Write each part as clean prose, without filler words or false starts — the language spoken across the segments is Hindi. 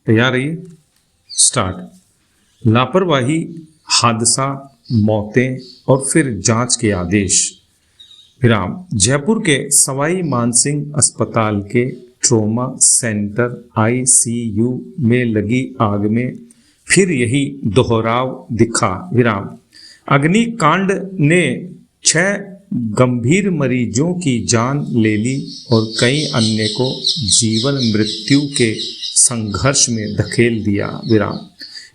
तैयार रहिए। स्टार्ट। लापरवाही, हादसा, मौतें और फिर जांच के आदेश। विराम। जयपुर के सवाई मानसिंह अस्पताल के ट्रॉमा सेंटर आईसीयू में लगी आग में फिर यही दोहराव दिखा। विराम। अग्निकांड ने 6 गंभीर मरीजों की जान ले ली और कई अन्य को जीवन मृत्यु के संघर्ष में धकेल दिया। विराम।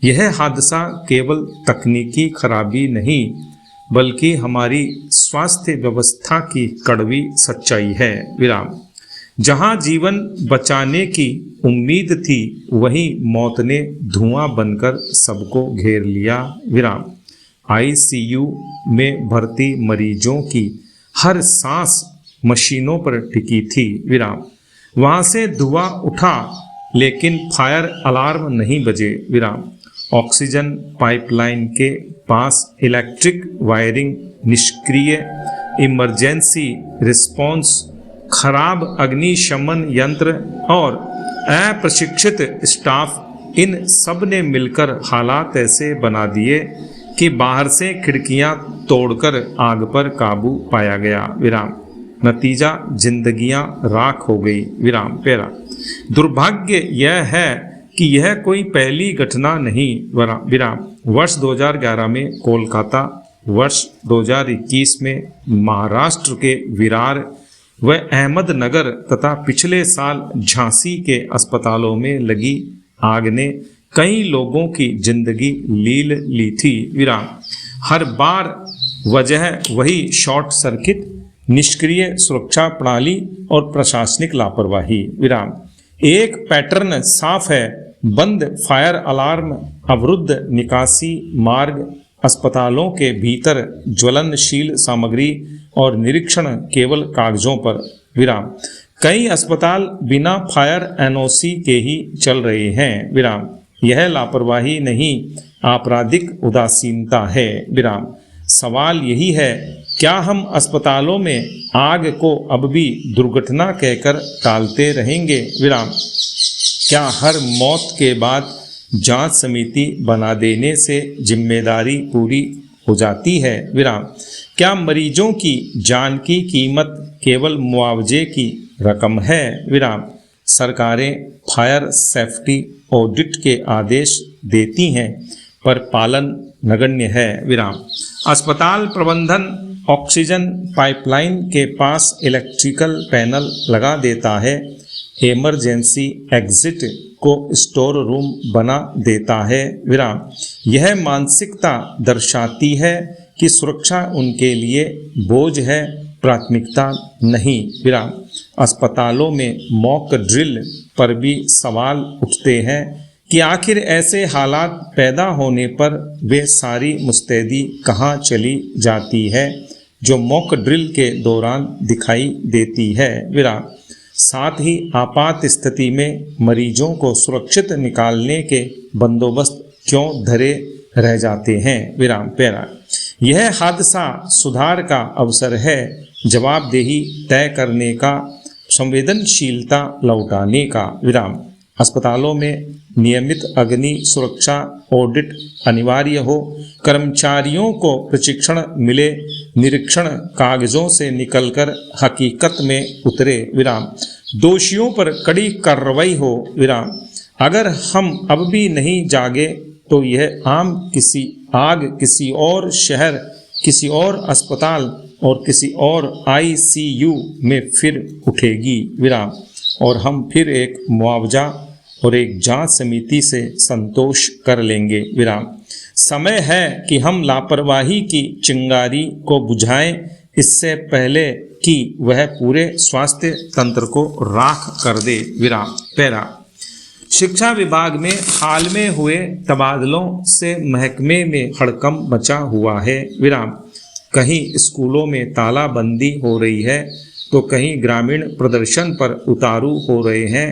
यह हादसा केवल तकनीकी खराबी नहीं बल्कि हमारी स्वास्थ्य व्यवस्था की कड़वी सच्चाई है। विराम। जहां जीवन बचाने की उम्मीद थी वहीं मौत ने धुआं बनकर सबको घेर लिया। विराम। आईसीयू में भर्ती मरीजों की हर सांस मशीनों पर टिकी थी। विराम। वहां से धुआं उठा लेकिन फायर अलार्म नहीं बजे। विराम। ऑक्सीजन पाइपलाइन के पास इलेक्ट्रिक वायरिंग निष्क्रिय, इमरजेंसी रिस्पॉन्स खराब, अग्निशमन यंत्र और अप्रशिक्षित स्टाफ, इन सब ने मिलकर हालात ऐसे बना दिए कि बाहर से खिड़कियां तोड़कर आग पर काबू पाया गया। विराम। नतीजा जिंदगियां राख हो गई। विराम। पैरा। दुर्भाग्य यह है कि यह कोई पहली घटना नहीं। विराम। वर्ष 2011 में कोलकाता, वर्ष 2021 में महाराष्ट्र के विरार व अहमदनगर तथा पिछले साल झांसी के अस्पतालों में लगी आग ने कई लोगों की जिंदगी लील ली थी। विराम। हर बार वजह वही शॉर्ट सर्किट, निष्क्रिय सुरक्षा प्रणाली और प्रशासनिक लापरवाही। विराम। एक पैटर्न साफ है, बंद फायर अलार्म, अवरुद्ध निकासी मार्ग, अस्पतालों के भीतर ज्वलनशील सामग्री और निरीक्षण केवल कागजों पर। विराम। कई अस्पताल बिना फायर एनओसी के ही चल रहे हैं। विराम। यह लापरवाही नहीं, आपराधिक उदासीनता है। विराम। सवाल यही है, क्या हम अस्पतालों में आग को अब भी दुर्घटना कहकर टालते रहेंगे? विराम। क्या हर मौत के बाद जांच समिति बना देने से जिम्मेदारी पूरी हो जाती है? विराम। क्या मरीजों की जान की कीमत केवल मुआवजे की रकम है? विराम। सरकारें फायर सेफ्टी ऑडिट के आदेश देती हैं पर पालन नगण्य है। विराम। अस्पताल प्रबंधन ऑक्सीजन पाइपलाइन के पास इलेक्ट्रिकल पैनल लगा देता है, इमरजेंसी एग्जिट को स्टोर रूम बना देता है। विराम। यह मानसिकता दर्शाती है कि सुरक्षा उनके लिए बोझ है, प्राथमिकता नहीं। विराम। अस्पतालों में मॉक ड्रिल पर भी सवाल उठते हैं कि आखिर ऐसे हालात पैदा होने पर वे सारी मुस्तैदी कहाँ चली जाती है जो मॉक ड्रिल के दौरान दिखाई देती है। विराम। साथ ही आपात स्थिति में मरीजों को सुरक्षित निकालने के बंदोबस्त क्यों धरे रह जाते हैं? विराम। पैरा। यह हादसा सुधार का अवसर है, जवाबदेही तय करने का, संवेदनशीलता लौटाने का। विराम। अस्पतालों में नियमित अग्नि सुरक्षा ऑडिट अनिवार्य हो, कर्मचारियों को प्रशिक्षण मिले, निरीक्षण कागजों से निकलकर हकीकत में उतरे। विराम। दोषियों पर कड़ी कार्रवाई हो। विराम। अगर हम अब भी नहीं जागे तो यह आग किसी और शहर, किसी और अस्पताल और किसी और आईसीयू में फिर उठेगी। विराम। और हम फिर एक मुआवजा और एक जांच समिति से संतोष कर लेंगे। विराम। समय है कि हम लापरवाही की चिंगारी को बुझाएं इससे पहले कि वह पूरे स्वास्थ्य तंत्र को राख कर दे। विराम। पैरा। शिक्षा विभाग में हाल में हुए तबादलों से महकमे में हड़कंप मचा हुआ है। विराम। कहीं स्कूलों में तालाबंदी हो रही है तो कहीं ग्रामीण प्रदर्शन पर उतारू हो रहे हैं।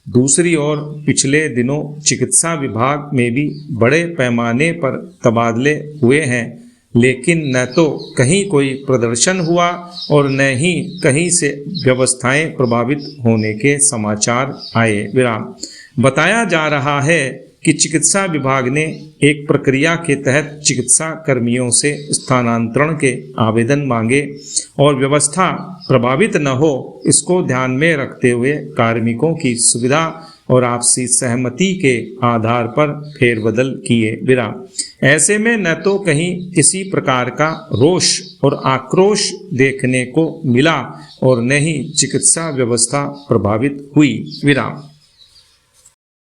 दूसरी ओर पिछले दिनों चिकित्सा विभाग में भी बड़े पैमाने पर तबादले हुए हैं, लेकिन न तो कहीं कोई प्रदर्शन हुआ और न ही कहीं से व्यवस्थाएं प्रभावित होने के समाचार आए। विराम। बताया जा रहा है कि चिकित्सा विभाग ने एक प्रक्रिया के तहत चिकित्सा कर्मियों से स्थानांतरण के आवेदन मांगे और व्यवस्था प्रभावित न हो, इसको ध्यान में रखते हुए कार्मिकों की सुविधा और आपसी सहमति के आधार पर फेरबदल किए। विराम। ऐसे में न तो कहीं किसी प्रकार का रोष और आक्रोश देखने को मिला और न ही चिकित्सा व्यवस्था प्रभावित हुई। विराम।